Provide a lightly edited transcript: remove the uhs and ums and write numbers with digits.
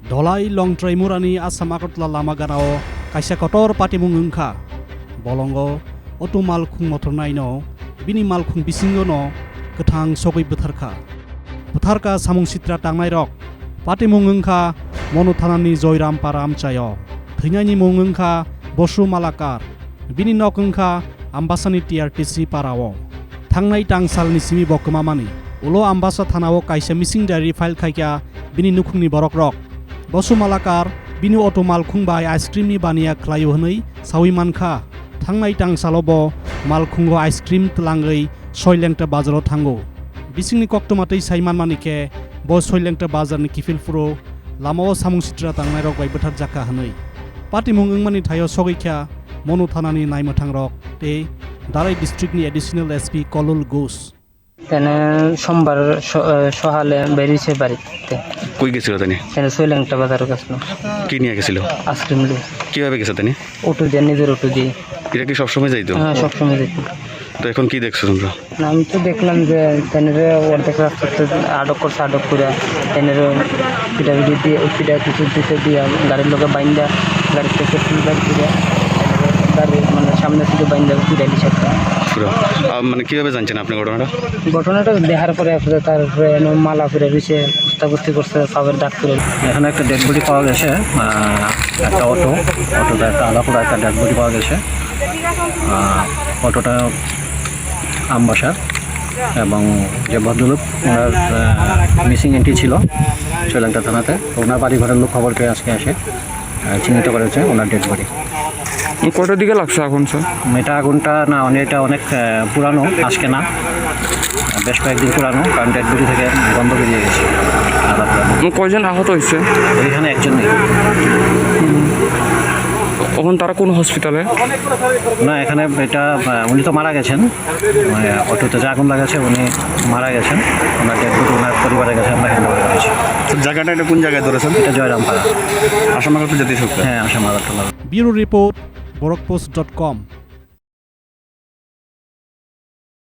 Dolai long traimurani Assam Agartala lama ganao kaisa kotor patimung wngkha bolongo otu malkhung mothornai no bini malkhung bisingo no kwthang sogwi bwtharkha samungsitra tangnairok patimung wngkha monothanani joyram param chayo theinani mung wngkha bosu malakar bini nok wngkha ambasani TRTC parao thangnai tangsalni simi bokmamani ulo ambasa thanao kaisa missing diary file khaikya bini nukhungni borok rok bosu malakar bini auto malkhung bai ice cream ni baniya khlayo hnei sawi mankha thangnai tangsalobo malkhungo ice cream tlangai soilengta bazaro thango bisingni koktomatei saiman manike bo soilengta bazarni kifilfuro lamao samungsitra tangnairok bai bwtharkha hnei patimung wngmani thayo sogikha monu thanani naimothangrok te Darai district ni additional SP Kolul Ghosh সোমবার সকালে বেরিয়েছে বাড়িতে। কই গেছিল তিনি? সোইল্যাংটা বাজারের কাছে। কি নিয়ে গেছিল? আইসক্রিম নিয়ে। কিভাবে গেছে তিনি? অটো দিয়ে, নিজের অটো দিয়ে। এটা কি সবসময় যাইতো? হ্যাঁ, সবসময় যাইতো। তো এখন কি দেখছো তোমরা? আমি তো দেখলাম যে তেনারে অর্ধেক রাস্তাতে আটক করে তেনারে পিটাপিটি দিয়ে কিছু দিতে দিয়ে গাড়ির লোকে বাইন্দা গাড়ি থেকে ফিল্ডার দিয়ে গাড়ি মানে সামনে থেকে বাইন্দা পিটালি সাথে। মানে কিভাবে জানছেন আপনি ঘটনাটা দেখার পরে তারপরে মালা করে রয়েছে কুস্তাকুস্তি করছে সবের দাগ করে। এখানে একটা ডেড বডি পাওয়া গেছে, একটা অটোটা একটা আলাপুরা একটা ডেড বডি পাওয়া গেছে। অটোটা আমবাসার এবং যে ভদ্রলোক ওনার মিসিং এন্ট্রি ছিল সোইল্যাংটা থানাতে, ওনার বাড়ি ঘরের লোক খবর পেয়ে আজকে আসে চিহ্নিত করেছে ওনার ডেড বডি। কটার দিকে লাগছে আগুন স্যার? এটা আগুনটা না এটা অনেক পুরানো, আজকে না, বেশ কয়েকদিন পুরানো, কারণ ডেড বডি থেকে গন্ধ বেরিয়ে গেছে। কয়জন আহত হয়েছে? এখানে একজন নেই। এখন তারা কোন হসপিটালে? না, এখানে এটা উনি তো মারা গেছেন, অটোতে যে আগুন লাগাছে উনি মারা গেছেন। ওনার ডেড বডি ওনার পরিবারের কাছে আমরা হ্যান্ড ওভার করেছি। জায়গাটা এটা কোন জায়গায় ধরেছেন? এটা জয়রামপাড়া, আসাম আগরতলা জাতীয় সড়ক। হ্যাঁ, Assam Agartala. Bureau Report borokpost.com